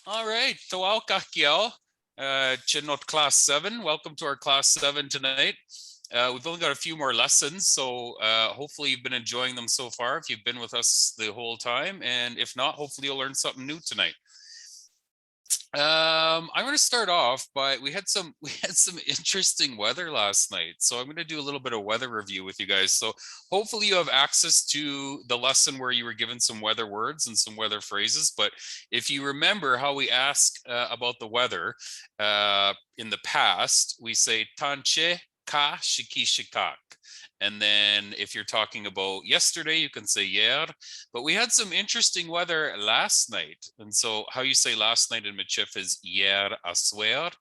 All right. Tawal Kakiao, Chinot Class 7. Welcome to our Class 7 tonight. We've only got a few more lessons, so hopefully you've been enjoying them so far if you've been with us the whole time. And if not, hopefully you'll learn something new tonight. I'm going to start off by we had some interesting weather last night, so I'm going to do a little bit of weather review with you guys. So hopefully you have access to the lesson where you were given some weather words and some weather phrases. But if you remember how we ask about the weather in the past, we say tanche ka shiki shikak. And then if you're talking about yesterday, you can say yer. But we had some interesting weather last night. And so how you say last night in Michif is yer aswer.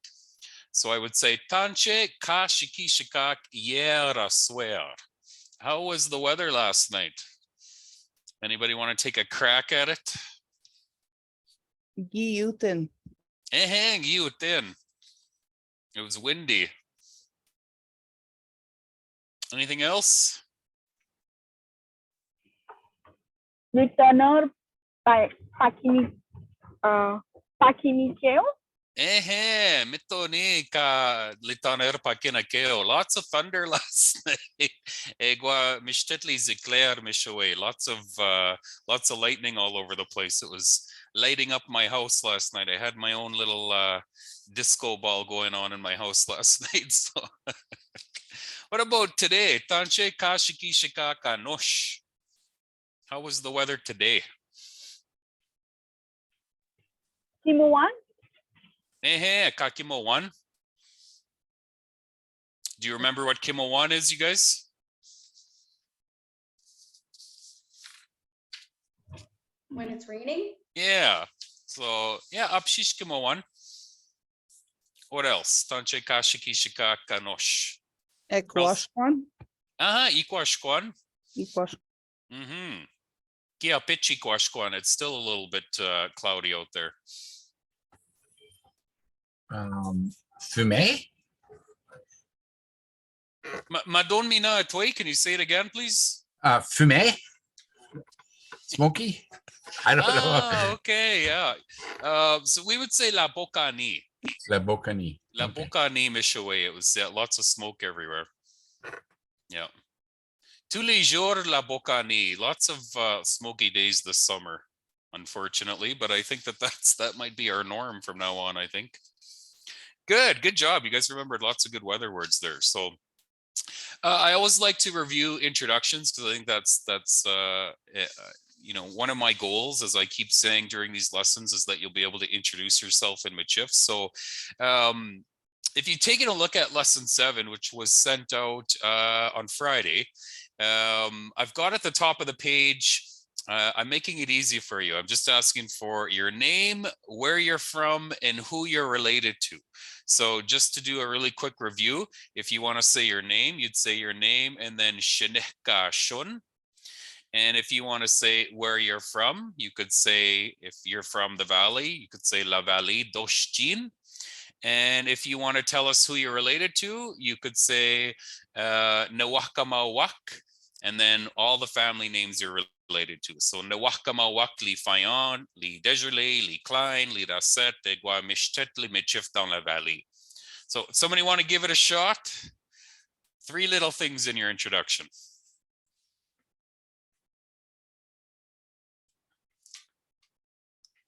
So I would say tanche ka shiki shikak yer aswer. How was the weather last night? Anybody want to take a crack at it? Giyutin. Giyutin. It was windy. Anything else? Litanor pakinikeo. Mitoni ka litaner pakinakeo. Lots of thunder last night. Egwa mishtetli zikler mishawe. Lots of lightning all over the place. It was lighting up my house last night. I had my own little disco ball going on in my house last night. So what about today? Tanche kashiki shikaka nosh. How was the weather today? Kimuan. Kakimo 1. Do you remember what Kimo 1 is, you guys? When it's raining? Yeah. So, yeah, Apshish Kimo 1. What else? Tanche kashiki shika kanosh. Ekwashkwan. Ikwashkwan. Ikwash. Kia pichi kwashkwan. It's still a little bit cloudy out there. Fume? Madon mina atway. Can you say it again, please? Fume? Smoky? I don't know. Okay, yeah. So we would say la bocani. La Bocani. La Bocani Mishawe. It was lots of smoke everywhere. Yeah. Tous les jours la Bocani. Lots of smoky days this summer, unfortunately. But I think that might be our norm from now on, I think. Good job. You guys remembered lots of good weather words there. So I always like to review introductions because I think that's one of my goals, as I keep saying during these lessons, is that you'll be able to introduce yourself in Michif. So if you've taken a look at lesson 7, which was sent out on Friday, I've got at the top of the page, I'm making it easy for you. I'm just asking for your name, where you're from, and who you're related to. So just to do a really quick review, if you want to say your name, you'd say your name and then Shineka Shun. And if you want to say where you're from, you could say, if you're from the valley, you could say La Valley Doshchin. And if you want to tell us who you're related to, you could say Nawakamawak, and then all the family names you're related to. So Nawakamawak li Fayon, li Desjardins, li Klein, li Rasset, Egwa Mishtet, li Michif dans la Valley. So somebody want to give it a shot? 3 little things in your introduction.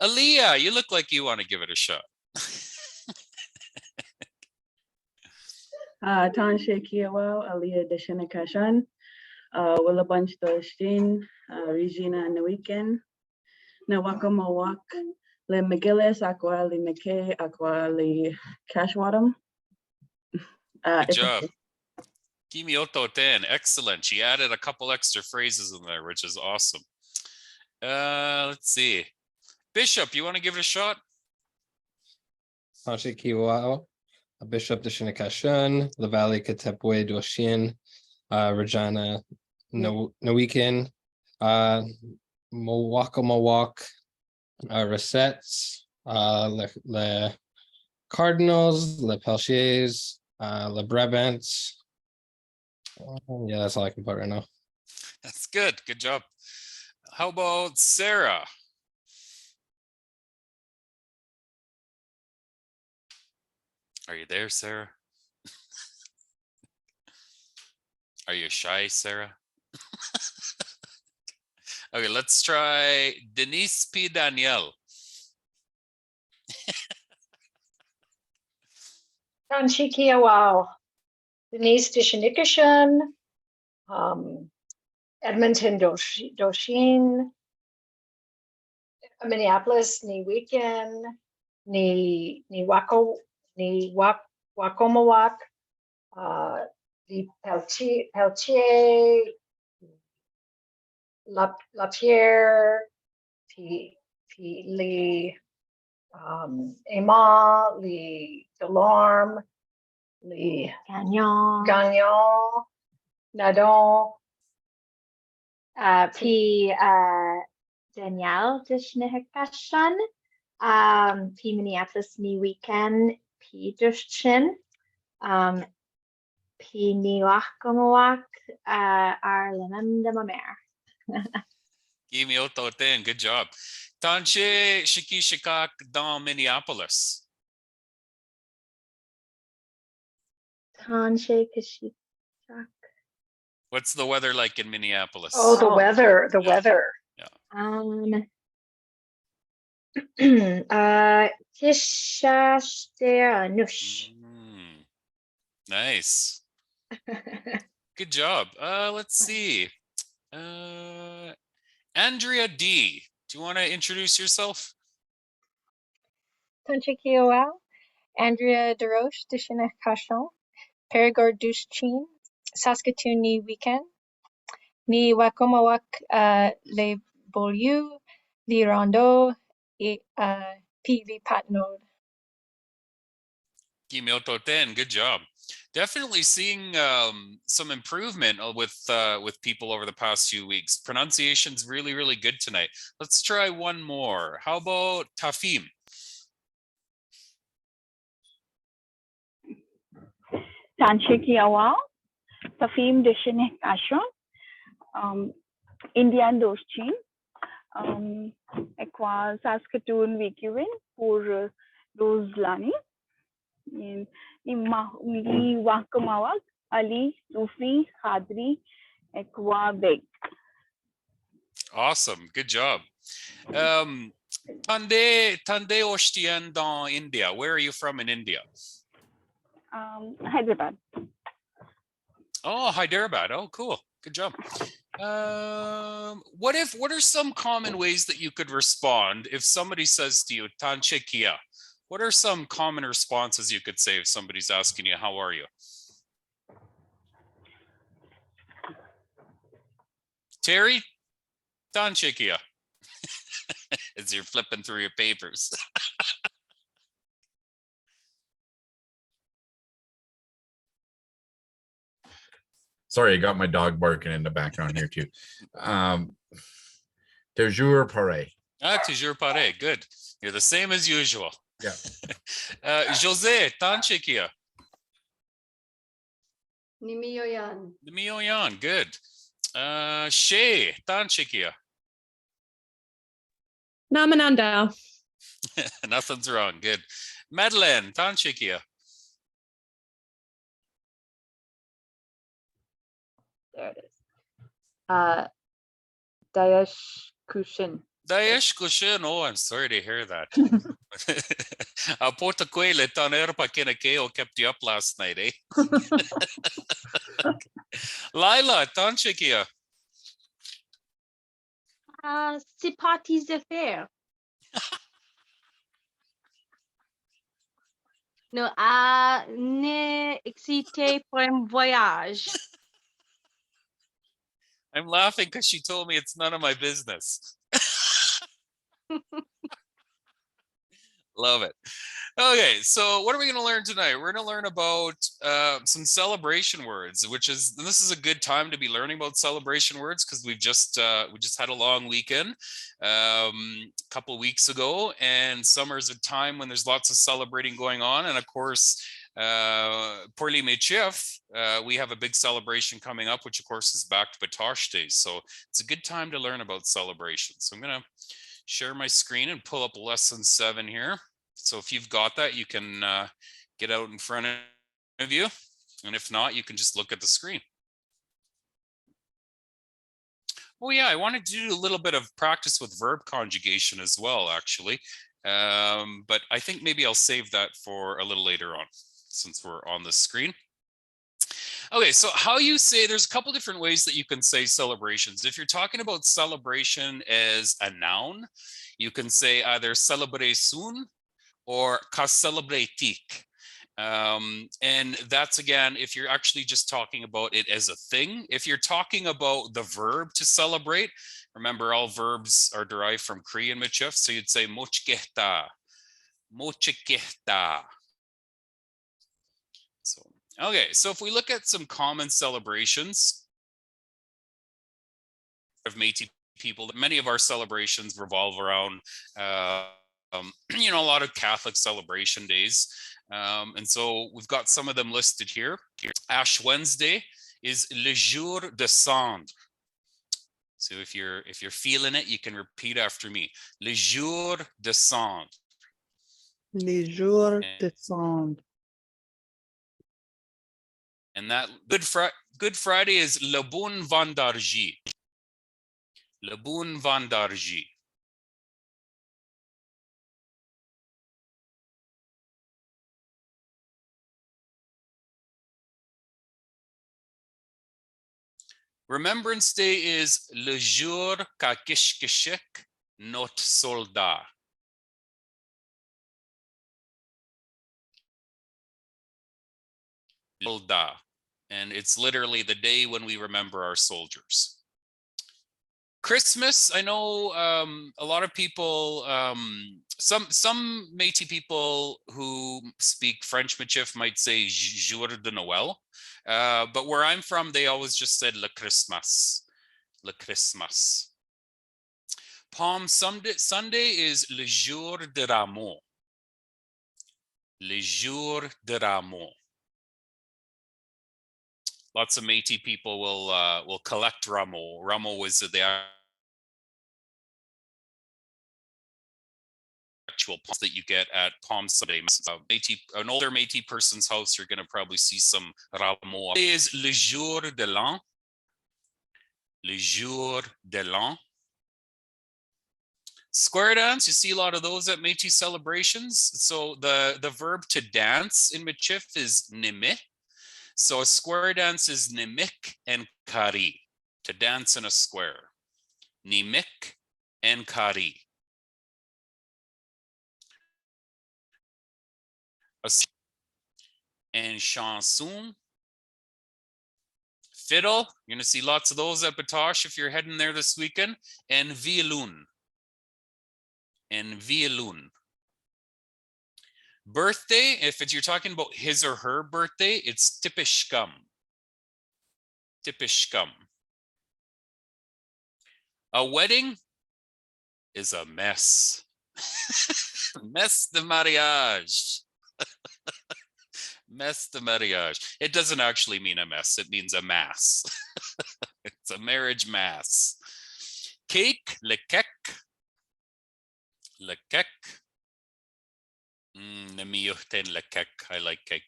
Aaliyah, you look like you want to give it a shot. Tanshe Kiawao, Aliyah Deshinikashan, Willabunch Doshtin, Regina and the weekend. Nawakamawak, Le McGillis, Aqua, Le McKay, Aqua, Le Cashwadam. Good job. Kimioto 10, excellent. She added a couple extra phrases in there, which is awesome. Let's see. Bishop, you want to give it a shot? Tanshe Kiawao. Bishop de Shinakashun, La Valley Katepwe Doshin, Regina Nawikin, Mawak, Resets, Le Cardinals, Le Pelchiers, Le Brabants. Yeah, that's all I can put right now. That's good. Good job. How about Sarah? Are you there, Sarah? Are you shy, Sarah? Okay, let's try Denise P. Danielle. Tanchikia wow. Denise Dishinikishan, Edmonton Doshin, Minneapolis ni weekend, ni Wakomawak, the Peltier, Lapierre, P Lee, Emma, Lee Delorme, Lee Gagnon, Nadon, P Danielle Dishnehakashan, P Minneapolis ni weekend, P Dushin, P Niwak Arlenam de Mamer. Kimi Ototen, good job. Tanche Shikishikak dans Minneapolis. Tanshe Kashikak. What's the weather like in Minneapolis? oh, the weather, the Yeah. weather. Tishashter Nush. Nice. Good job. Let's see. Andrea D. Do you want to introduce yourself? Tanchikiwa, Andrea DeRoche, Dishinakashon, Perigord Duschin, Saskatoon ni weekend, ni Wakomawak Le Beaulieu, Li Rondeau, PV Patnode. Kimi Ototen, good job. Definitely seeing some improvement with people over the past few weeks. Pronunciation's really, really good tonight. Let's try one more. How about Tafim? Tanshikiawa, Tafim Dishinehakashan, Indian Doschin, Equa Saskatoon Weekend pour Roselani, Ni Wakamawak, Ali, Sufi, Khadri, Equa Beg. Awesome, good job. Tande Oshtian dans India. Where are you from in India? Hyderabad. Oh, Hyderabad. Oh, cool. Good job. What are some common ways that you could respond if somebody says to you, Tanche Kia? What are some common responses you could say if somebody's asking you, how are you? Terry, Tanche Kia. As you're flipping through your papers. Sorry, I got my dog barking in the background here too. Toujours pareil. Ah, toujours pareil. Good. You're the same as usual. Yeah. Jose, Tanche Kia. Nimiyoyan. Mioyan, good. Shay, Tanche Kia. Namananda. Nothing's wrong. Good. Madeleine, Tanche Kia. There it is. Daesh Kushin. Daesh Kushin. Oh, I'm sorry to hear that. Porta Quele, Tanerpa Kinakeo kept you up last night, eh? Layla, Tanche Kia. C'est parties affaires. No, ne excité pour un voyage. I'm laughing because she told me it's none of my business. Love it. Okay, so what are we going to learn tonight? We're going to learn about some celebration words, this is a good time to be learning about celebration words because we just had a long weekend a couple weeks ago, and summer's a time when there's lots of celebrating going on, and of course, pour les Michif, we have a big celebration coming up, which of course is back to Batosh Day. So it's a good time to learn about celebrations. So I'm going to share my screen and pull up lesson 7 here. So if you've got that, you can get out in front of you. And if not, you can just look at the screen. Oh yeah, I wanted to do a little bit of practice with verb conjugation as well, actually. But I think maybe I'll save that for a little later on, since we're on the screen. Okay, so how you say, there's a couple different ways that you can say celebrations. If you're talking about celebration as a noun, you can say either celebration or ka celebretik. And that's, again, if you're actually just talking about it as a thing. If you're talking about the verb to celebrate, remember all verbs are derived from Korean, Michif, so you'd say mochkehta, mochkehta. So, okay, so if we look at some common celebrations of Métis people, many of our celebrations revolve around, you know, a lot of Catholic celebration days. And so we've got some of them listed here. Ash Wednesday is Le Jour de Cendre. So if you're feeling it, you can repeat after me. Le Jour de Cendre. Les jours de cendre. And that Good Friday is Le Bon Vendarji. Le Bon Vendarji. Remembrance Day is Le Jour qu'a Kishkishik notre soldat. Soldat. And it's literally the day when we remember our soldiers. Christmas, I know a lot of people, some Métis people who speak French, Michif, might say Jour de Noël. But where I'm from, they always just said Le Christmas. Le Christmas. Palm Sunday is Le Jour de Rameau. Le Jour de Rameau. Lots of Métis people will collect Rameau. Rameau is the actual palms that you get at Palm Sunday. An older Métis person's house, you're going to probably see some Rameau. It is Le Jour de l'An. Le Jour de l'An. Square dance, you see a lot of those at Métis celebrations. So the verb to dance in Michif is nime. So a square dance is nimik and kari, to dance in a square. Nimik and kari. And chanson. Fiddle, you're going to see lots of those at Batoche if you're heading there this weekend. And violon. And violon. Birthday, if you're talking about his or her birthday, it's tipishkam. Tipishkam. A wedding is a mess. Mess de mariage. Mess de mariage. It doesn't actually mean a mess. It means a mass. It's a marriage mass. Cake, le kek. Le kek. I like cake.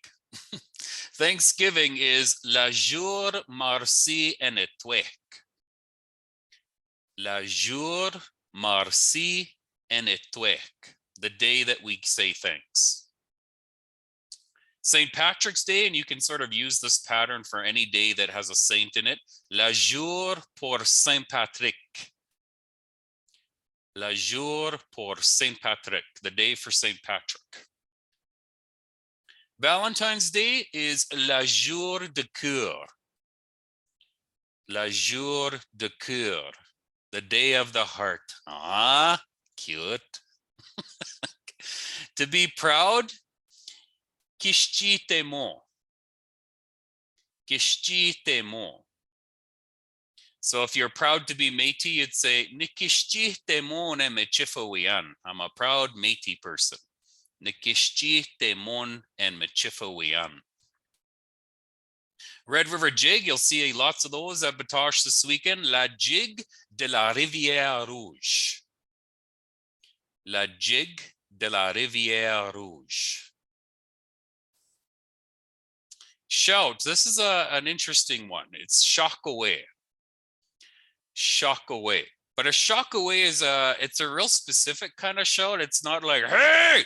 Thanksgiving is la jour marci en etwek. La jour marci en etwek. The day that we say thanks. St. Patrick's Day, and you can sort of use this pattern for any day that has a saint in it. La jour pour Saint Patrick. La jour pour Saint Patrick, the day for Saint Patrick. Valentine's Day is la jour de cœur. La jour de cœur, the day of the heart. Ah, cute. To be proud, kishchitemo. Kishchitemo. So if you're proud to be Métis, you'd say nikishchitemo ne mechifawian. I'm a proud Métis person. Nikishchitemon and mechifawian. Red River Jig, you'll see lots of those at Batoche this weekend. La Jig de la Rivière Rouge. La Jig de la Rivière Rouge. Shout. This is an interesting one. It's shock away. Shock away. But a shock away is it's a real specific kind of shout. It's not like, hey!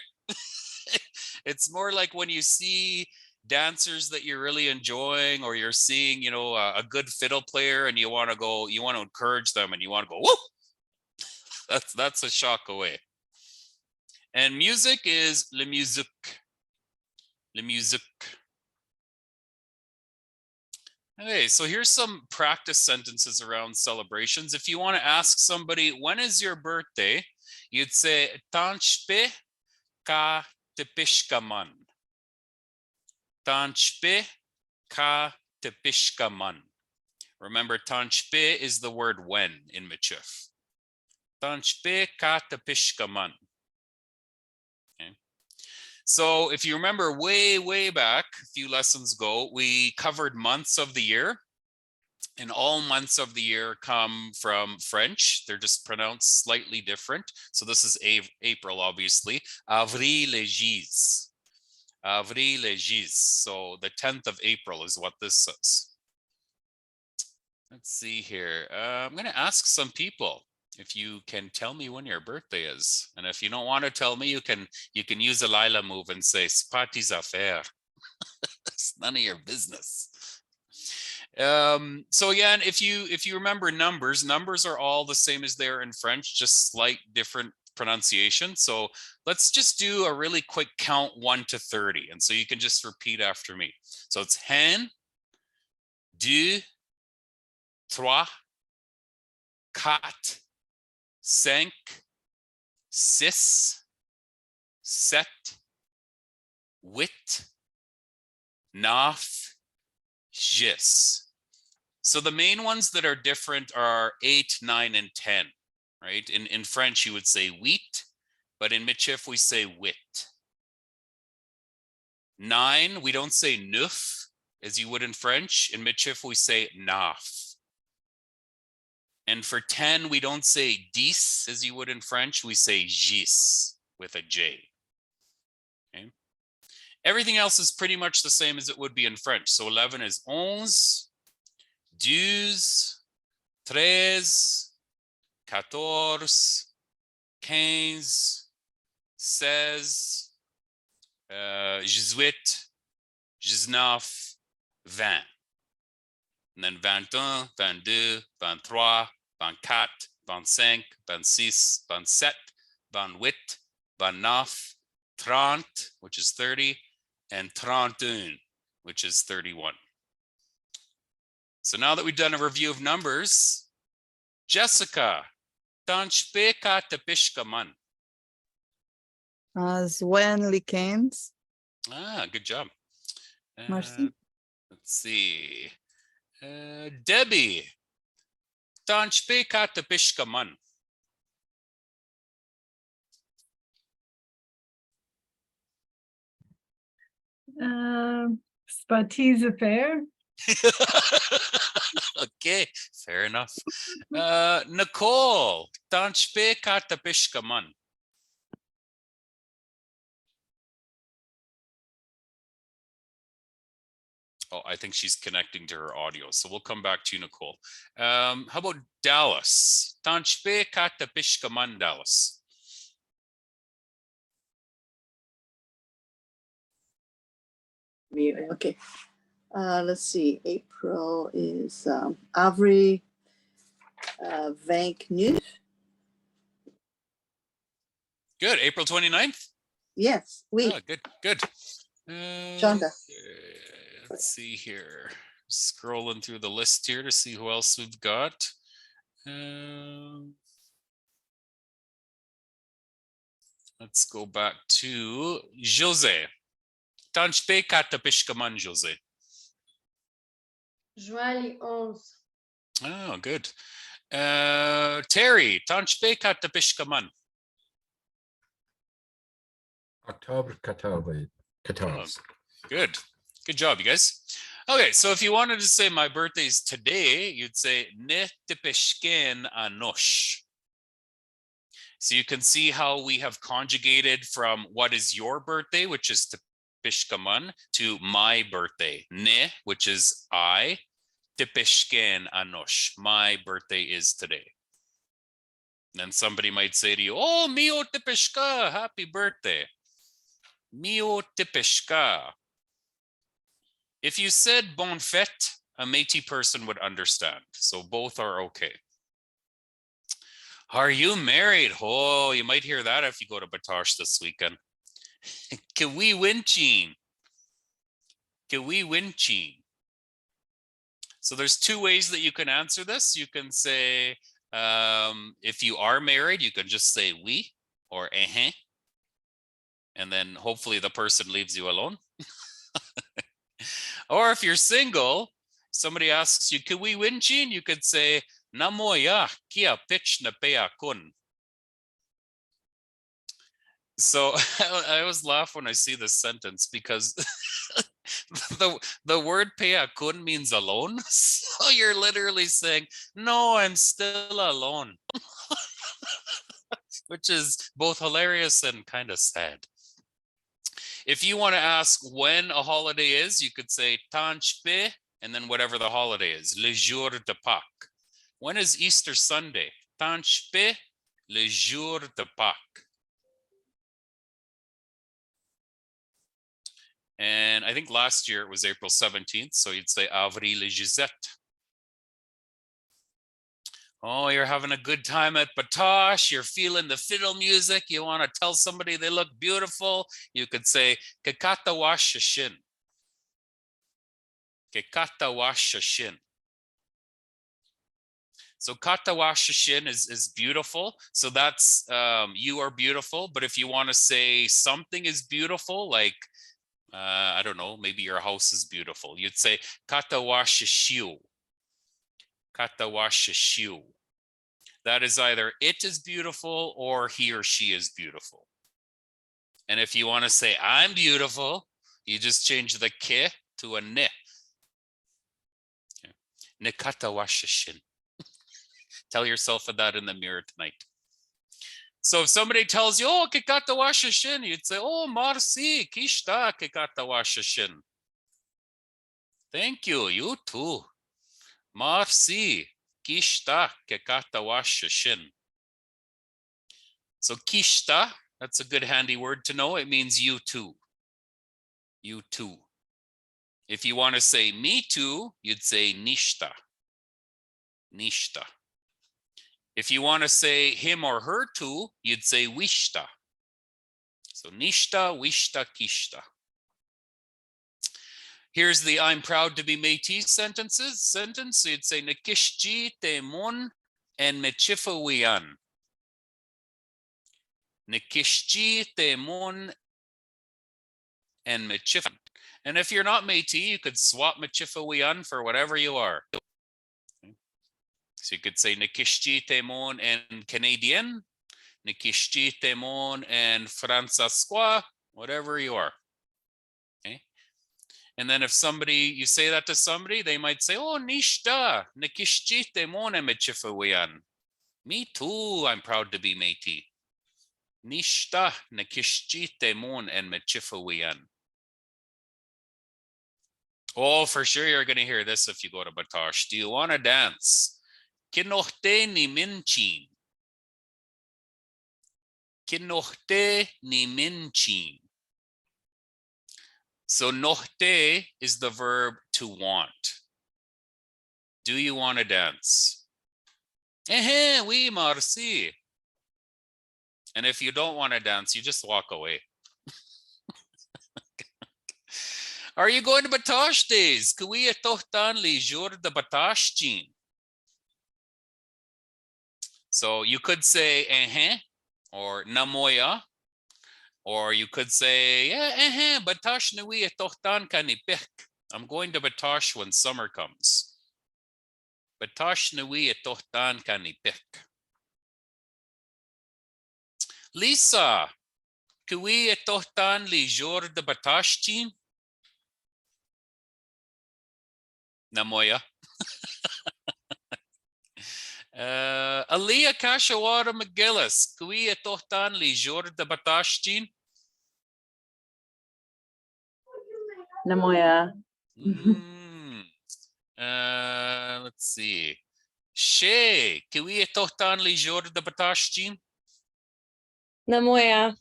It's more like when you see dancers that you're really enjoying, or you're seeing, you know, a good fiddle player, and you want to encourage them, and you want to go, whoop! That's a shock away. And music is le musique. Le musique. Okay, so here's some practice sentences around celebrations. If you want to ask somebody, when is your birthday? You'd say, Tanchpe ka tepishkaman. Tanchpe ka tepishkaman. Remember, tanchpe is the word when in Michif. Tanchpe ka tepishkaman. Okay. So if you remember way back, a few lessons ago, we covered months of the year. And all months of the year come from French. They're just pronounced slightly different. So this is April, obviously. Avril légis. Avril légis. So the 10th of April is what this says. Let's see here. I'm going to ask some people if you can tell me when your birthday is. And if you don't want to tell me, you can use a Layla move and say, c'est pas tes affaires. It's none of your business. So again, if you remember numbers are all the same as they are in French, just slight different pronunciation. So let's just do a really quick count 1 to 30. And so you can just repeat after me. So it's 1, 2, 3, 4, 5, 6, 7, 8, 9, 10. So the main ones that are different are 8, 9, and 10, right? In French, you would say wheat, but in Michif, we say wit. 9, we don't say neuf, as you would in French. In Michif, we say neuf. And for 10, we don't say 10, as you would in French. We say dix with a J. Okay. Everything else is pretty much the same as it would be in French. So 11 is 11, 12, 13, 14, 15, 16, 18, 19, 20. And then 21, 22, 23, 24, 25, 26, 27, 28, 29, 30, which is 30, and 31, which is 31. So now that we've done a review of numbers, Jessica, tanchpe ka tepishkaman. Zwen likens. Ah, good job. Merci. Let's see. Debbie, tanchpe ka tepishkaman. Spati's affair. Okay, fair enough. Nicole, tanchpe ka tepishkaman. Oh, I think she's connecting to her audio, so we'll come back to you, Nicole. How about Dallas? Tanchpe ka tepishkaman, Dallas. Okay. Let's see. April is Avril 29. Good. April 29th? Yes, oui. Oh, good. Chanda. Let's see here. Scrolling through the list here to see who else we've got. Let's go back to Jose. Tanchpe ka tepishkaman, Jose. Juin 11. Oh, good. Terry, tanchpe ka tepishkaman. October 14. Good. Good job, you guys. Okay, so if you wanted to say my birthday's today, you'd say ne tepishken anosh. So you can see how we have conjugated from what is your birthday, which is pishkaman, to my birthday. Ne, which is I. Tipishken anosh. My birthday is today. Then somebody might say to you, oh, mio tipishka, happy birthday. Mio tipishka. If you said bon fête, a Métis person would understand. So both are okay. Are you married? Oh, you might hear that if you go to Batoche this weekend. Kiwi Winchin. Kiwi Winchin. So there's two ways that you can answer this. You can say, if you are married, you can just say oui or eh. And then hopefully the person leaves you alone. Or if you're single, somebody asks you, Kiwi Winchin, you could say, Namoya kia pitch na pea kun. So I always laugh when I see this sentence because the word pea kun means alone. So you're literally saying, no, I'm still alone. Which is both hilarious and kind of sad. If you want to ask when a holiday is, you could say Tanchpe and then whatever the holiday is, le jour de Pâques. When is Easter Sunday? Tanchpe, le jour de Pâques. And I think last year it was April 17th, so you'd say Avril et Gisette. Oh, you're having a good time at Batoche. You're feeling the fiddle music. You want to tell somebody they look beautiful. You could say Kekata washashin. Kekata washashin. So kata washashin is beautiful. So that's you are beautiful. But if you want to say something is beautiful, like I don't know, maybe your house is beautiful, you'd say kata washashiu. Kata washashiu. That is either it is beautiful or he or she is beautiful. And if you want to say I'm beautiful, you just change the ke to a ne. Nekata washashin. Tell yourself that in the mirror tonight. So if somebody tells you, oh, kekata washashin, you'd say, oh, marsi, kishta kekata washashin. Thank you, you too. Marsi. Kishta kekata washashin. So kishta, that's a good handy word to know. It means you too. You too. If you want to say me too, you'd say nishta. Nishta. If you want to say him or her too, you'd say wishta. So nishta, wishta, kishta. Here's the I'm proud to be Métis sentence. You'd say Nekishji temon and Michifawian. Nekishji temon and Michif. And if you're not Métis, you could swap Michifawian for whatever you are. So you could say Nekishji temon and Canadian, Nekishji temon and Francescois, whatever you are. Okay. And then if you say that to somebody, they might say, oh, nishta, Nekishji temon and Michifawian. Me too, I'm proud to be Métis. Nishta, Nekishji temon and Michifawian. Oh, for sure you're going to hear this if you go to Batoche. Do you want to dance? Kinohte ni minchin. Kinohte ni minchin. So nohte is the verb to want. Do you want to dance? Oui, marci. And if you don't want to dance, you just walk away. Are you going to Batoche days? Kuya tohtan li jour de Batoche chin. So you could say or namoya, or you could say Batoche nui tohtan kanipik. I'm going to Batoche when summer comes. Batoche nui tohtan kanipik. Lisa, kui tohtan li jour de Batoche chin. Namoya. Aliyah Kashawara McGillis, kui tohtan li jour de Batoche chin. Namoya. Let's see. She, kiwi tohtan li jor de batashjin? Namoya.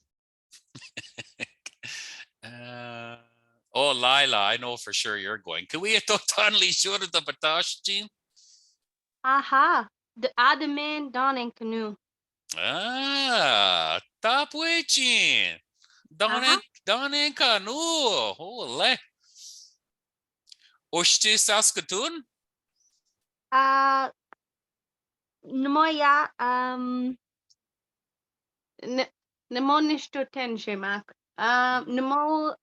Oh, Layla, I know for sure you're going. Kiwi tohtan li jor de batashjin? Aha. The other man down in canoe. Ah, tapwechin. Aha. Donen kanu. Ole. Oshti Saskatoon? Namoya, namo nishto ten shemak. Namo,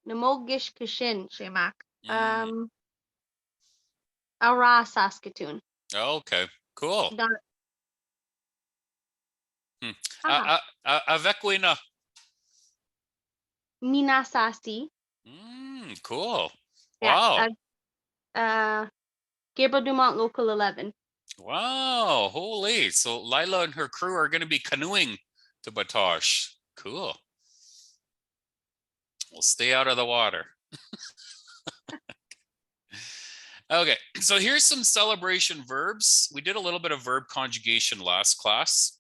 namo gish kishin shemak. Ara Saskatoon. Okay, cool. Aha. Avekwina. Mina Sasi. Cool. Yeah. Wow. Gabriel Dumont Local 11. Wow. Holy. So Layla and her crew are going to be canoeing to Batosh. Cool. We'll stay out of the water. Okay, so here's some celebration verbs. We did a little bit of verb conjugation last class.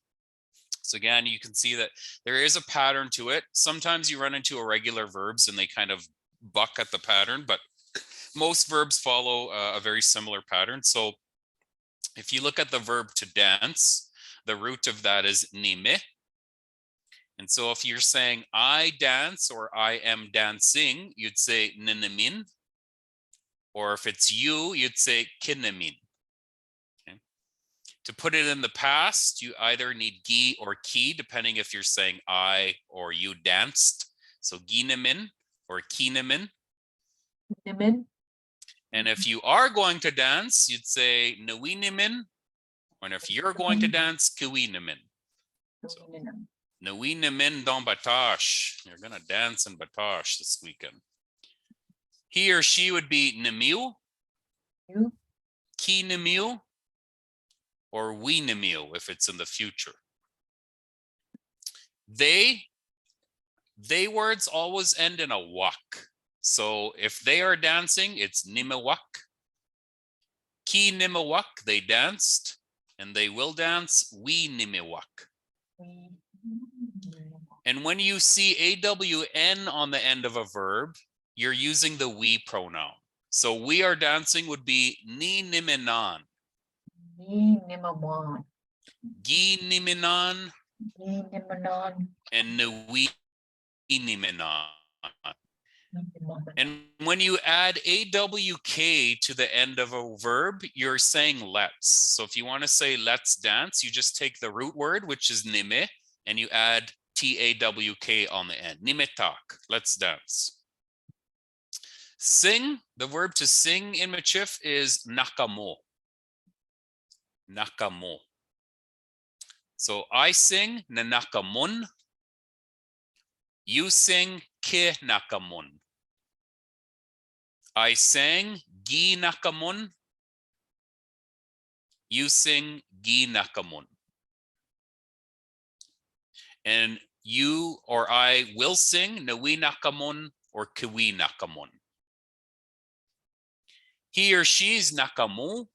So again, you can see that there is a pattern to it. Sometimes you run into irregular verbs and they kind of buck at the pattern, but most verbs follow a very similar pattern. So if you look at the verb to dance, the root of that is nime. And so if you're saying I dance or I am dancing, you'd say ninamin. Or if it's you, you'd say kinamin. Okay. To put it in the past, you either need gi or ki, depending if you're saying I or you danced. So ginamin or kinamin. And if you are going to dance, you'd say nawinimin. And if you're going to dance, kuwinimin. So, nawinimin don batosh. You're going to dance in batosh this weekend. He or she would be namiu, ki namiu, or we namiu if it's in the future. They words always end in a wak. So if they are dancing, it's nimawak. Ki nimawak, they danced, and they will dance, we nimawak. And when you see AWN on the end of a verb, you're using the we pronoun. So we are dancing would be ni niminan. Gi niminan. And nui niminan. And when you add AWK to the end of a verb, you're saying let's. So if you want to say let's dance, you just take the root word, which is nime, and you add TAWK on the end. Nimetak, let's dance. Sing, the verb to sing in Michif is nakamo. Nakamo. So I sing nanakamun. You sing ke nakamun. I sang gi nakamun. You sing gi nakamun. And you or I will sing nawi nakamun or kiwi nakamun. He or she's nakamu,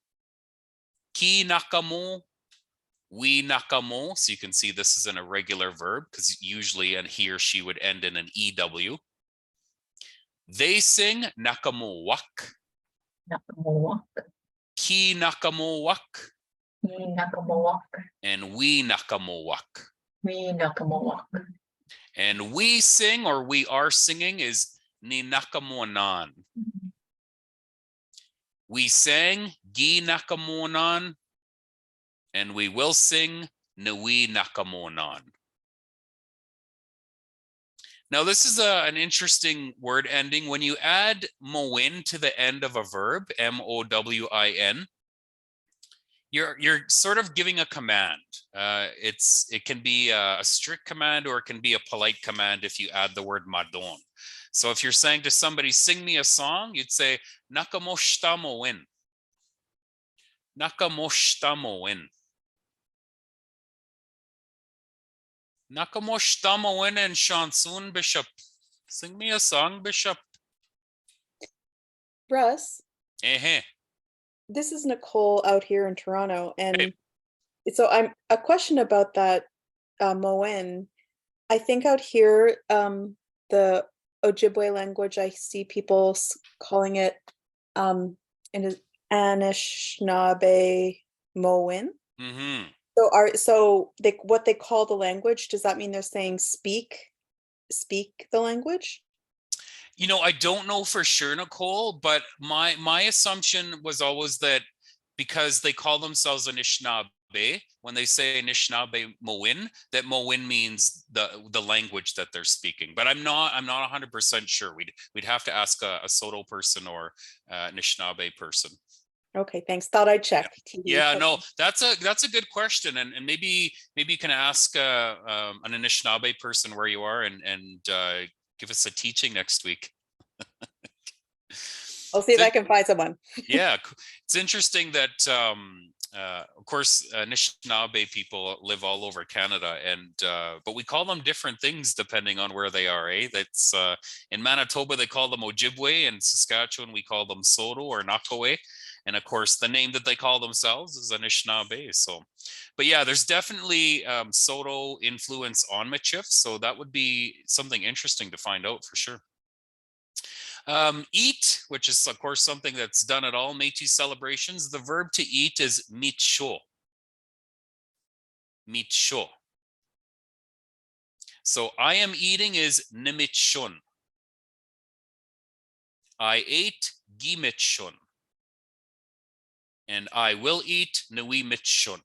ki nakamu, we nakamu. So you can see this is an irregular verb because usually he or she would end in an EW. They sing nakamu wak. Ki nakamu wak. And we nakamu wak. And we sing or we are singing is ni nakamuanan. We sang gi nakamuanan, and we will sing nawi nakamuanan. Now this is an interesting word ending. When you add mowin to the end of a verb, M-O-W-I-N, you're sort of giving a command. It can be a strict command or it can be a polite command if you add the word madon. So if you're saying to somebody, sing me a song, you'd say, nakamoshtamowin. Nakamoshtamowin. Nakamoshtamawin and Shansun Bishop. Sing me a song, Bishop. Russ, Eh. this is Nicole out here in Toronto, and so I'm a question about that Moen. I think out here, the Ojibwe language, I see people calling it in Anishinaabe Moen. Mm-hmm. So what they call the language, does that mean they're saying speak the language? You know, I don't know for sure, Nicole, but my assumption was always that because they call themselves Anishinaabe, when they say Anishinaabe Moin, that Moin means the language that they're speaking. But I'm not 100% sure. We'd have to ask a Soto person or Anishinaabe person. Okay, thanks. Thought I'd check. Yeah, no, that's a good question, and maybe you can ask an Anishinaabe person where you are, and give us a teaching next week. I'll see if I can find someone. Yeah, it's interesting that of course Anishinaabe people live all over Canada, and but we call them different things depending on where they are. That's in Manitoba they call them Ojibwe, and Saskatchewan we call them Soto or Nakawe. And of course, the name that they call themselves is Anishinaabe. So, but yeah, there's definitely Soto influence on Michif. So that would be something interesting to find out for sure. Eat, which is of course something that's done at all Métis celebrations. The verb to eat is mitcho. Mitcho. So I am eating is nimitshun. I ate gimitshun. And I will eat nuimitshun.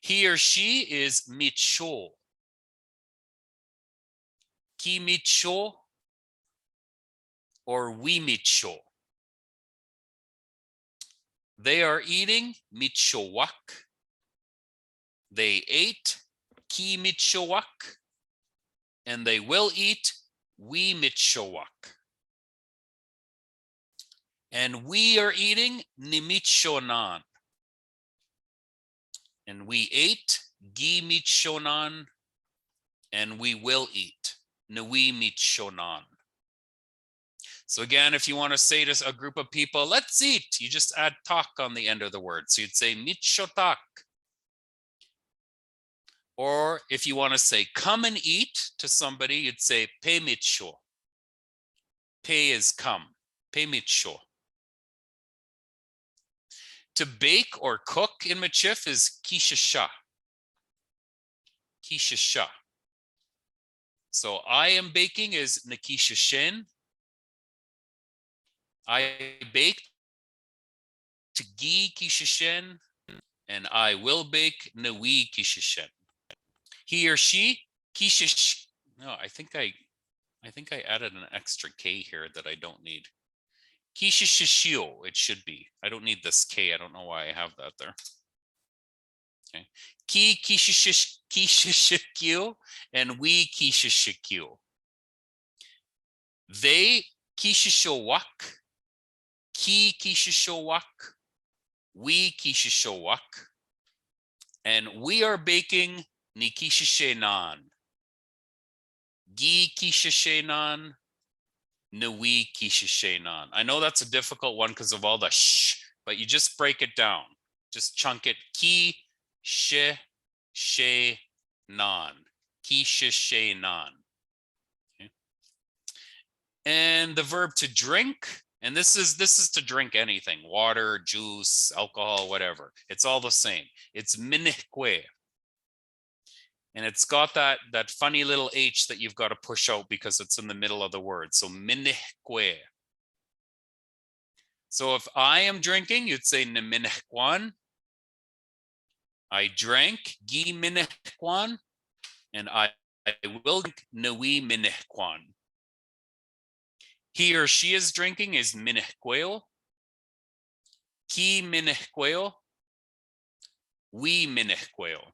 He or she is mitcho. Ki mitcho or we mitcho. They are eating mitchowak. They ate ki mitchowak. And they will eat we mitchowak. And we are eating nimichonan. And we ate gi michonan. And we will eat nui michonan. So again, if you want to say to a group of people, let's eat, you just add tak on the end of the word. So you'd say michotak. Or if you want to say come and eat to somebody, you'd say pe micho. Pe is come. Pe micho. To bake or cook in Michif is kishasha. Kishasha. So I am baking is nakishashen. I bake to gi kishashen, and I will bake nawi kishashen. He or she kishash. No, I think I added an extra K here that I don't need. Kishashishio, it should be. I don't need this K. I don't know why I have that there. Okay. Ki kishashikyo and we kishashikyo. They kishashowak. Ki kishashowak. We kishashowak. And we are baking nikishashenan. Gi kishashenan. Nui kishashenan. I know that's a difficult one because of all the shh, but you just break it down. Just chunk it. Ki she she nan. Ki she she nan. Okay. And the verb to drink, and this is to drink anything, water, juice, alcohol, whatever. It's all the same. It's minihkwe. And it's got that funny little H that you've got to push out because it's in the middle of the word. So minihkwe. So if I am drinking, you'd say neminihkwan. I drank gi minihkwan. And I will drink nui minihkwan. He or she is drinking is minihkweo. Ki minihkweo. We minihkweo.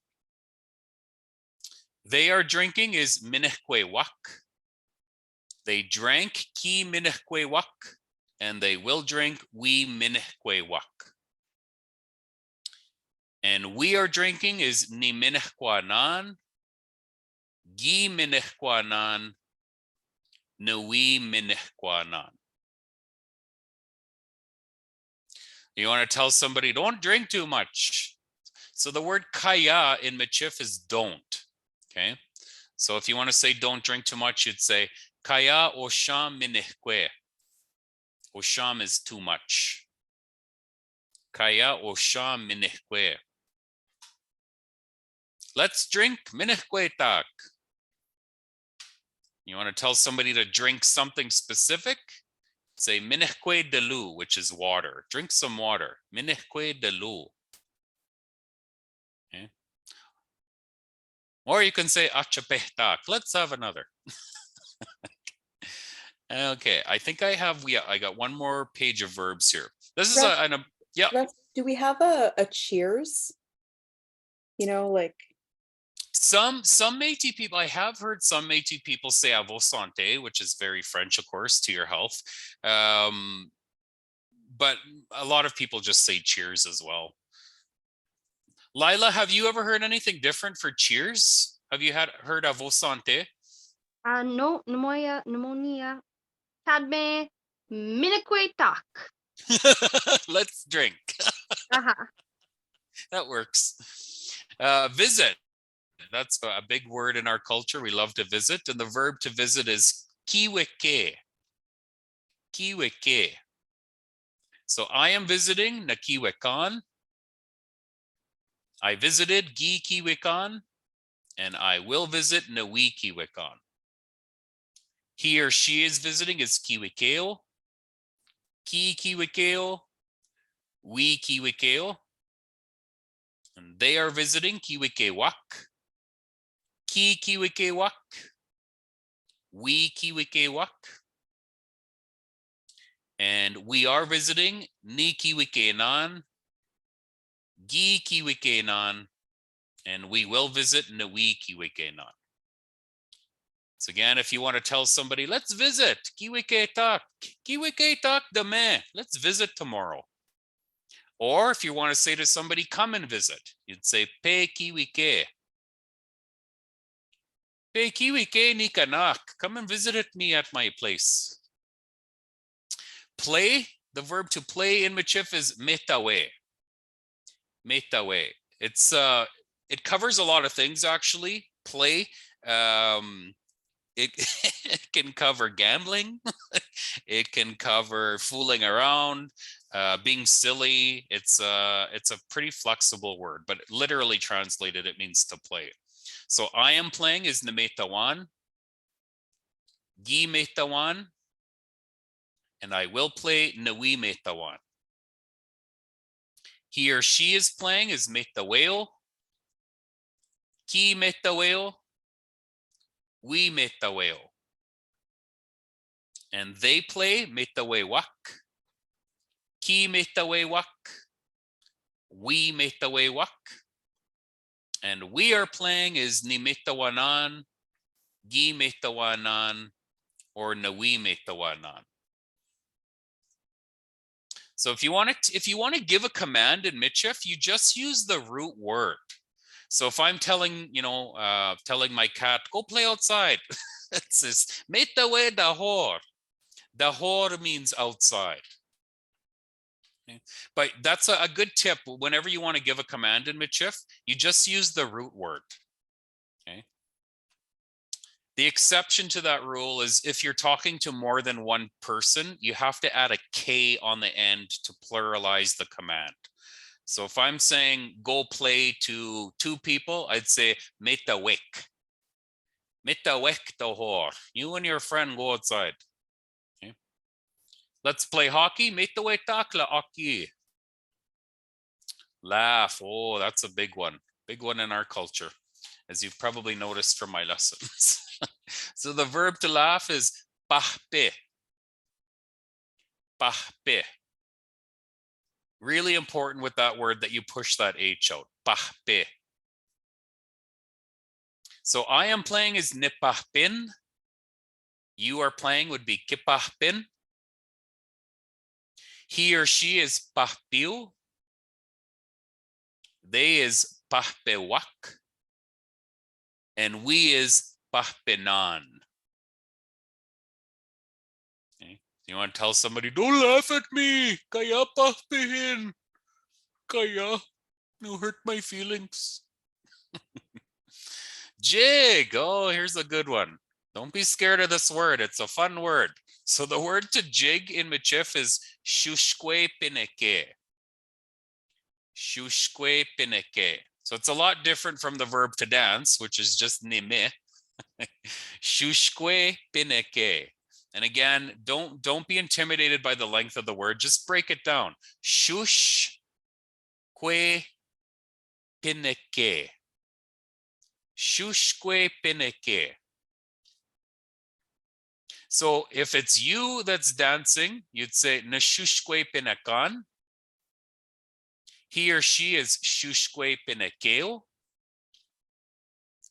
They are drinking is minihkwewak. They drank ki minihkwewak. And they will drink we minihkwewak. And we are drinking is ni minihkwanan, gi minihkwanan, nui minihkwanan. You want to tell somebody, don't drink too much. So the word kaya in Michif is don't. Okay. So if you want to say don't drink too much, you'd say kaya osham minihkwe. Osham is too much. Kaya osham minihkwe. Let's drink minihkwe tak. You want to tell somebody to drink something specific? Say minihkwe delu, which is water. Drink some water. Minihkwe delu. Okay. Or you can say achapehtak. Let's have another. Okay, I think I got one more page of verbs here. This is yeah. Russ, do we have a cheers? You know, like Some Métis people, I have heard some Métis people say "à vos santé," which is very French, of course, to your health. But a lot of people just say cheers as well. Layla, have you ever heard anything different for cheers? Have you heard "à vos santé"? No, pneumonia. Padme minihkwe tak. Let's drink. That works. Visit. That's a big word in our culture. We love to visit. And the verb to visit is kiweke. Kiweke. So I am visiting na kiwekan. I visited gi kiwekan. And I will visit na wi kiwekan. He or she is visiting is kiwekeo. Ki kiwekeo. Wi kiwekeo. And they are visiting kiwekewak. Ki kiwekewak. We kiwekewak. And we are visiting ni kiwekenan. Gi kiwekenan. And we will visit na we kiwekenan. So again, if you want to tell somebody, let's visit. Kiwiketak. Kiwiketak dame. Let's visit tomorrow. Or if you want to say to somebody, come and visit, you'd say pe kiwike. Pe kiwike ni kanak. Come and visit me at my place. Play, the verb to play in Michif is metawe. Metawe. It covers a lot of things actually. Play. It can cover gambling. It can cover fooling around, being silly. It's a pretty flexible word, but literally translated, it means to play. So I am playing is nametawan, gi metawan, and I will play nawi metawan. He or she is playing is metaweo, ki metaweo, we metaweo. And they play metawewak, ki metawewak, we metawewak. And we are playing is ni metawanan, gi metawanan, or nawi metawanan. So if you want to give a command in Michif, you just use the root word. So if I'm telling my cat, go play outside, it says metawe dahor. Dahor means outside. Okay. But that's a good tip. Whenever you want to give a command in Michif, you just use the root word. Okay. The exception to that rule is if you're talking to more than one person, you have to add a K on the end to pluralize the command. So if I'm saying go play to 2 people, I'd say metawek. Metawek dahor. You and your friend go outside. Okay. Let's play hockey. Metawek takla hockey. Laugh. Oh, that's a big one. Big one in our culture, as you've probably noticed from my lessons. So the verb to laugh is pahpe. Pahpe. Really important with that word that you push that H out. Pahpe. So I am playing is nipahpin. You are playing would be kipahpin. He or she is pahpiu. They is pahpewak. And we is pahpenan. Okay. You want to tell somebody, don't laugh at me. Kaya pahpehin. Kaya. No hurt my feelings. Jig. Oh, here's a good one. Don't be scared of this word. It's a fun word. So the word to jig in Michif is shushkwe pineke. Shushkwe pineke. So it's a lot different from the verb to dance, which is just nime. Shushkwe pineke. And again, don't be intimidated by the length of the word. Just break it down. Shushkwe pineke. Shushkwe pineke. So if it's you that's dancing, you'd say nashushkwe pinakan. He or she is shushkwe pinekeo.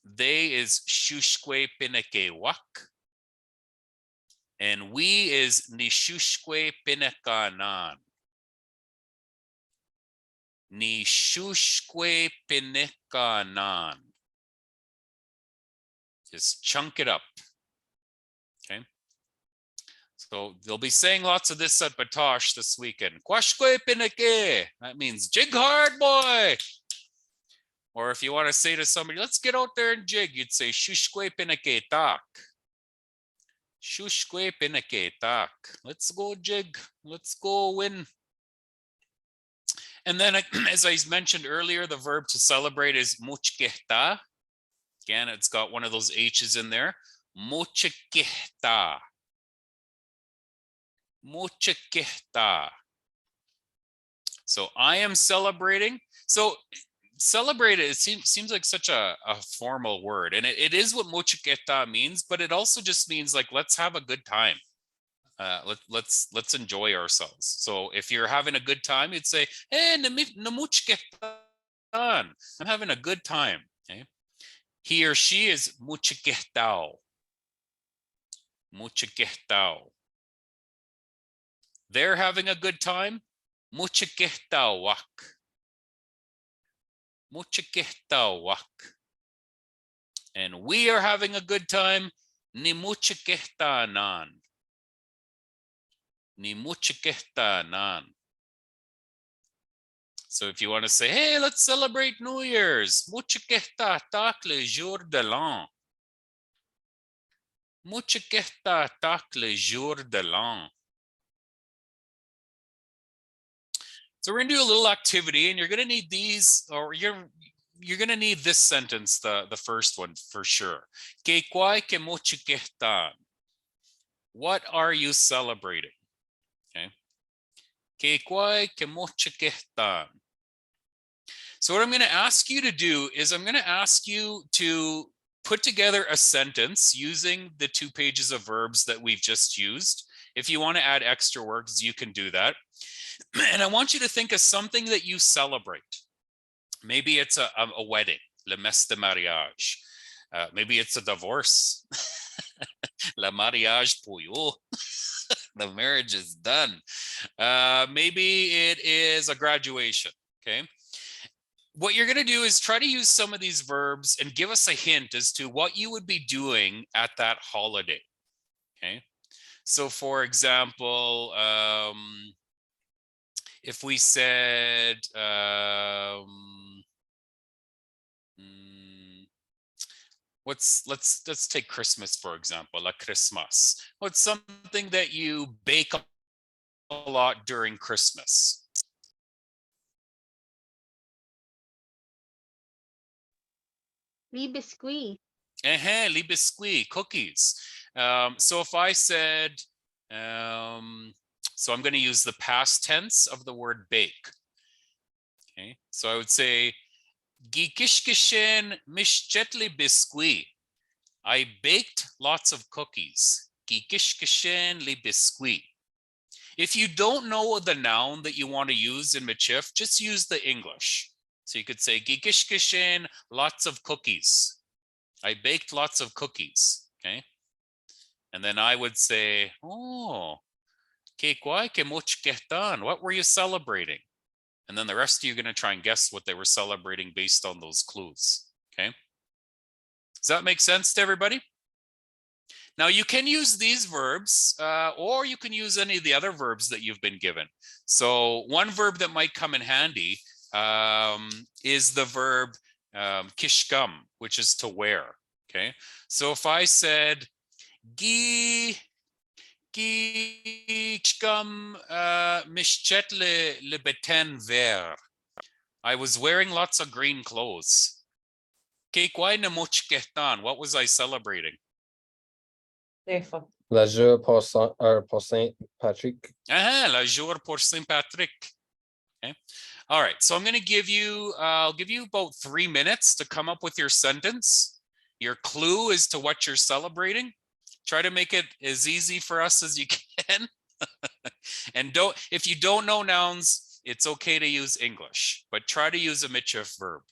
They is shushkwe pinekewak. And we is nishushkwe pinekanan. Nishushkwe pinekanan. Just chunk it up. Okay. So they'll be saying lots of this at Batosh this weekend. Kwashkwe pineke. That means jig hard, boy. Or if you want to say to somebody, let's get out there and jig, you'd say shushkwe pineke tak. Shushkwe pineke tak. Let's go jig. Let's go win. And then, as I mentioned earlier, the verb to celebrate is muchkehta. Again, it's got one of those H's in there. Muchkehta. Muchkehta. So I am celebrating. So celebrate, it seems like such a formal word. And it is what muchkehta means, but it also just means like, let's have a good time. Let's enjoy ourselves. So if you're having a good time, you'd say, hey, namuchkehtan. I'm having a good time. Okay. He or she is muchkehtao. Muchkehtao. They're having a good time. Muchkehtawak. Muchkehtawak. And we are having a good time. Nimuchkehtanan. Nimuchkehtanan. So if you want to say, hey, let's celebrate New Year's. Muchkehta tak le jour de l'an. Muchkehta tak le jour de l'an. So we're going to do a little activity, and you're going to need these, or you're going to need this sentence, the first one for sure. Que kwai ke muchkehtan. What are you celebrating? Okay. Que kwai ke muchkehtan. So what I'm going to ask you to do is I'm going to ask you to put together a sentence using the 2 pages of verbs that we've just used. If you want to add extra words, you can do that. And I want you to think of something that you celebrate. Maybe it's a wedding, le messe de mariage. Maybe it's a divorce, le mariage pouillot. The marriage is done. Maybe it is a graduation, okay? What you're going to do is try to use some of these verbs and give us a hint as to what you would be doing at that holiday, okay? So for example, if we said, let's take Christmas, for example, la Christmas. What's something that you bake a lot during Christmas? Les biscuits. Les biscuits, cookies. So if I said, so I'm going to use the past tense of the word bake. Okay, so I would say, Gikishkishen mishchetli biscuit. I baked lots of cookies. Gikishkishen li biscuit. If you don't know the noun that you want to use in Michif, just use the English. So you could say, Gikishkishen, lots of cookies. I baked lots of cookies. Okay. And then I would say, oh, que kwai que muchkehtan. What were you celebrating? And then the rest of you are going to try and guess what they were celebrating based on those clues. Okay. Does that make sense to everybody? Now you can use these verbs or you can use any of the other verbs that you've been given. So one verb that might come in handy is the verb kishkam, which is to wear. Okay. So if I said gi kishkam mishchet le beten ver, I was wearing lots of green clothes. What was I celebrating? Le jour pour Saint Patrick. Le jour pour Saint Patrick. Okay. All right. So I'm going to give you, I'll give you about 3 minutes to come up with your sentence. Your clue as to what you're celebrating. Try to make it as easy for us as you can. And if you don't know nouns, it's okay to use English, but try to use a Michif verb.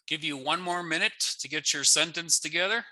Give you 1 more minute to get your sentence together.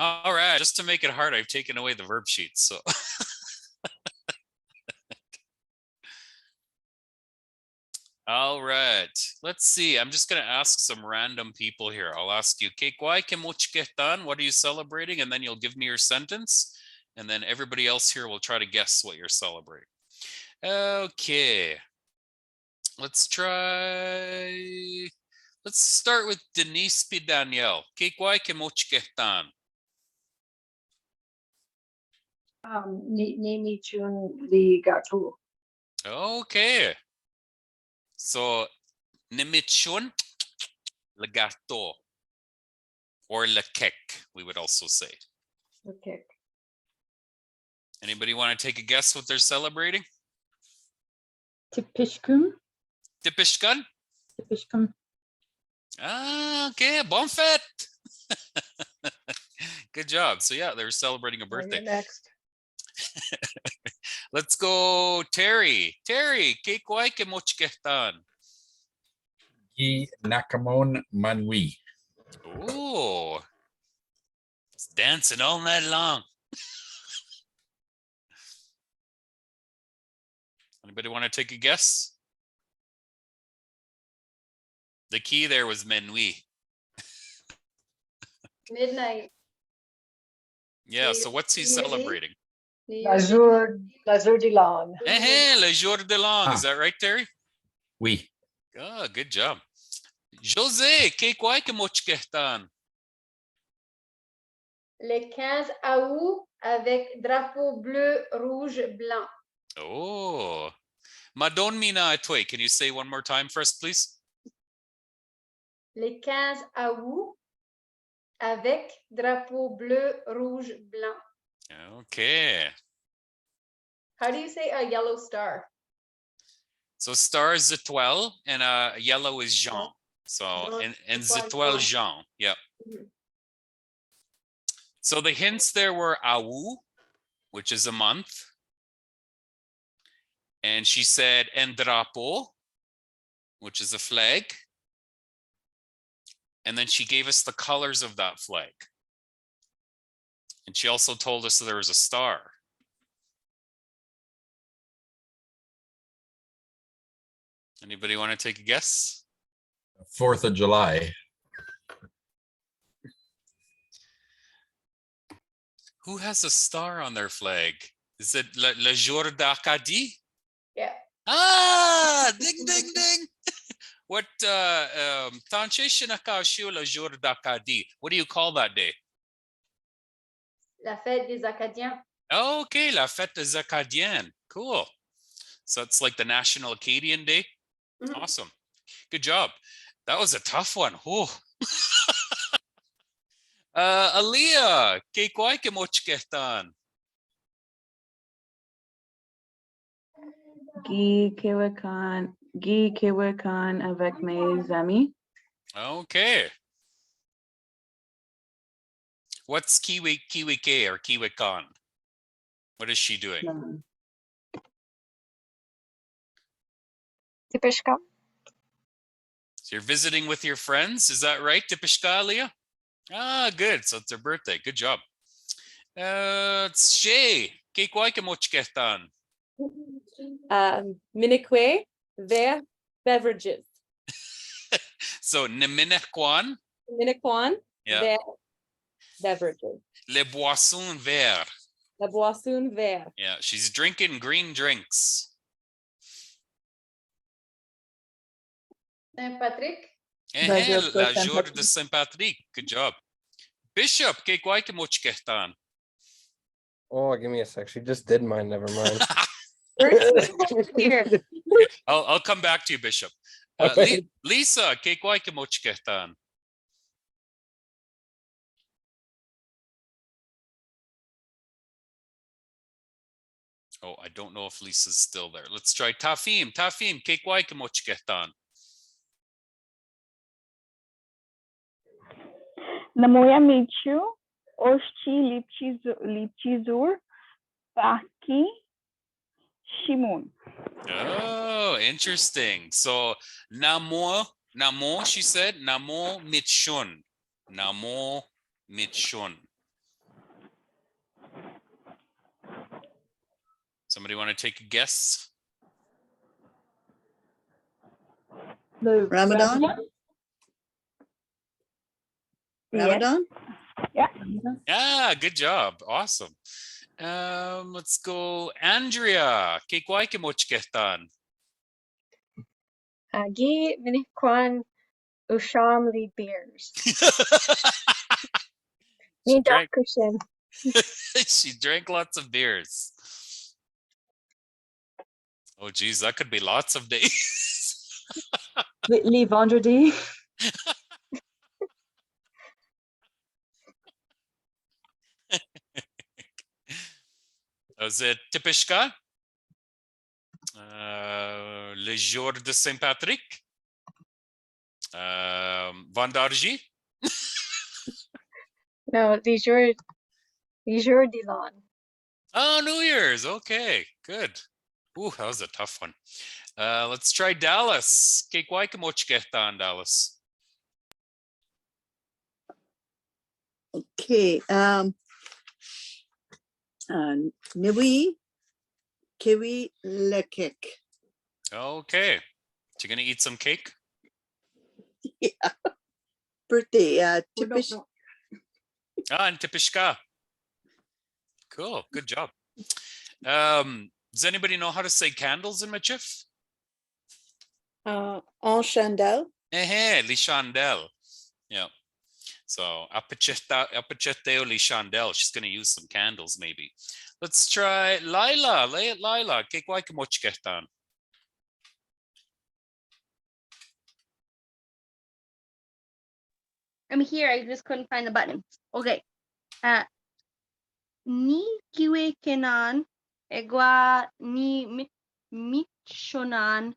All right, just to make it hard, I've taken away the verb sheet. So All right. Let's see. I'm just going to ask some random people here. I'll ask you, Kekwai kemochketan, what are you celebrating? And then you'll give me your sentence. And then everybody else here will try to guess what you're celebrating. Okay. Let's start with Denise P. Danielle. Kekwai kemochketan. Ni chun li gatu. Okay. So, nimichun le gâteau or le cake, we would also say. Okay. Anybody want to take a guess what they're celebrating? Tipishkum. Tipishkan? Tipishkum. Ah, okay, bon fête. Good job. So yeah, they're celebrating a birthday. Next. Let's go, Terry. Terry, kekwai kemochketan. Gi nakamon manwi. Oh, it's dancing all night long. Anybody want to take a guess? The key there was menui. Midnight. Yeah, so what's he celebrating? Lazur de Lan. Le jour de l'an. Is Ah. that right, Terry? Oui. Oh, good job. José, kekwai kemochketan. Le 15 août avec drapeau bleu, rouge, blanc. Oh, Madon mina atwe. Can you say one more time for us, please? Le 15 août avec drapeau bleu, rouge, blanc. Okay. How do you say a yellow star? So star is Zetoile and yellow is Jean. So and Zetoile Jean. Yep. So the hints there were Awu, which is a month. And she said en drapeau, which is a flag. And then she gave us the colors of that flag. And she also told us that there was a star. Anybody want to take a guess? 4th of July. Who has a star on their flag? Is it Le Jour d'Acadie? Yeah. Ah, ding, ding, ding. What, Tanche Shinakashu Le Jour d'Acadie. What do you call that day? La fête des Acadiens. Okay, La Fête des Acadiens. Cool. So it's like the National Acadian Day. Awesome. Good job. That was a tough one. Oh. Aaliyah, kekwai kemochketan. Guy Kewekan avec mes amis. Okay. What's Kiwi K or Kiwikan? What is she doing? Tipishkum. So you're visiting with your friends, is that right, Tipishka, Aaliyah? Ah, good. So it's her birthday. Good job. It's Shay. Kekwai kemochketan. Minique their beverages. So Neminekwan. Miniquan Yeah. their beverages. Le boisson vert. La boisson vert. Yeah, she's drinking green drinks. Saint Patrick. La jour de Saint Patrick. Good job. Bishop, kekwai kemochketan. Oh, give me a sec. She just did mine. Never mind. Here. I'll come back to you, Bishop. Okay. Lisa, kekwai kemochketan. Oh, I don't know if Lisa's still there. Let's try Tafim. Tafim, kekwai kemochketan. Namoya Michu, Oshchi Lipchizur, Baki, Shimon. Oh, interesting. So Namo, she said, Namo Mitshun. Namo Mitshun. Somebody want to take a guess? Le Ramadan? Ramadan? Yeah. Yeah, good job. Awesome. Let's go. Andrea, que guay que much getan. Gi Minikwan Usham Li Beers. Ni drank- Dakushin. She drank lots of beers. Oh, geez, that could be lots of days. Les vendredis. Was it Tipishka? Le jour de Saint-Patrick? Vendarji? No, Leisure Dilon. Oh, New Year's. Okay, good. Ooh, that was a tough one. Let's try Dallas. Que guay que much getan, Dallas. Okay. Niwi Kiwi Lekik. Okay. So you're gonna eat some cake? Yeah. Birthday. Tipish. And Tipishka. Cool. Good job. Does anybody know how to say candles in Michif? En chandelle. Les chandelles. Yeah. So apacheteo li chandelle. She's gonna use some candles maybe. Let's try Layla. Layla. Que guay que much getan. I'm here. I just couldn't find the button. Okay. Ni kiwe kenan egwa ni michonan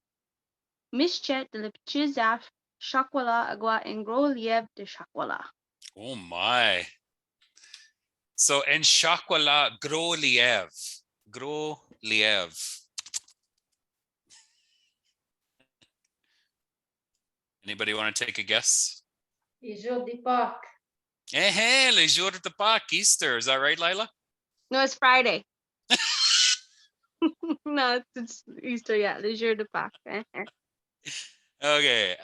mischet de lipchizaf shakwala agwa engroliev de shakwala. Oh my. So en shakwala groliev. Groliev. Anybody want to take a guess? Les jours de Pâques. Les jours de Pâques, Easter. Is that right, Layla? No, it's Friday. No, it's Easter. Yeah, les jours de Pâques. Okay.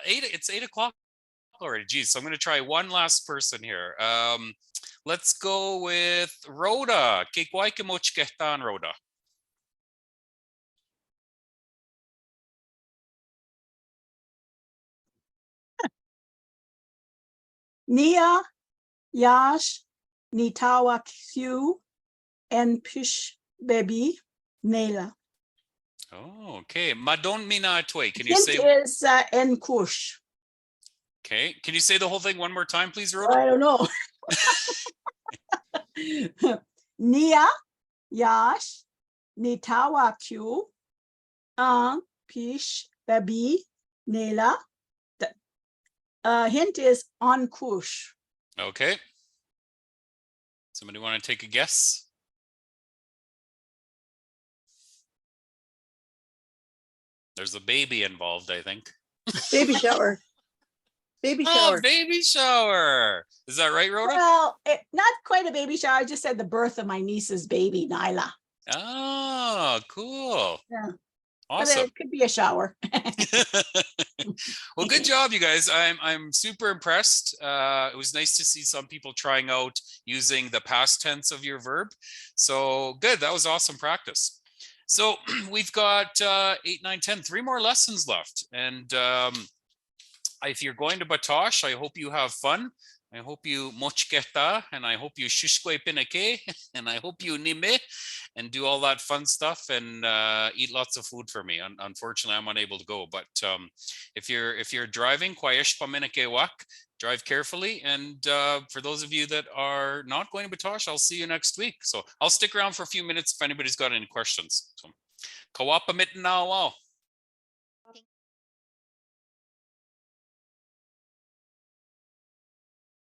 It's 8 o'clock already. Geez, so I'm going to try one last person here. Let's go with Rhoda. Que guay que much getan, Rhoda. Nia, Yash, Nitawa Q, and Pish Baby, Nela. Oh, okay. Madon mina atwe. Can you Hint say? is Nkush. Okay. Can you say the whole thing one more time, please, Rhoda? I don't know. Nia, Yash, Nitawa Q, Pish Baby, Nela. Hint is Ankush. Okay. Somebody want to take a guess? There's a baby involved, I think. Baby shower. Baby shower. Oh, baby shower. Is that right, Rhoda? Well, not quite a baby shower. I just said the birth of my niece's baby, Nyla. Oh, cool. Yeah. Awesome. But it could be a shower. Well, good job, you guys. I'm super impressed. It was nice to see some people trying out using the past tense of your verb. So good. That was awesome practice. So we've got 8, 9, 10, 3 more lessons left. And if you're going to Batosh, I hope you have fun. I hope you mochketa, and I hope you shishkwe pinake, and I hope you nime, and do all that fun stuff and eat lots of food for me. Unfortunately, I'm unable to go. But if you're driving, kwayesh paminake wak, drive carefully. And for those of you that are not going to Batosh, I'll see you next week. So I'll stick around for a few minutes if anybody's got any questions. So kawapa mitten now.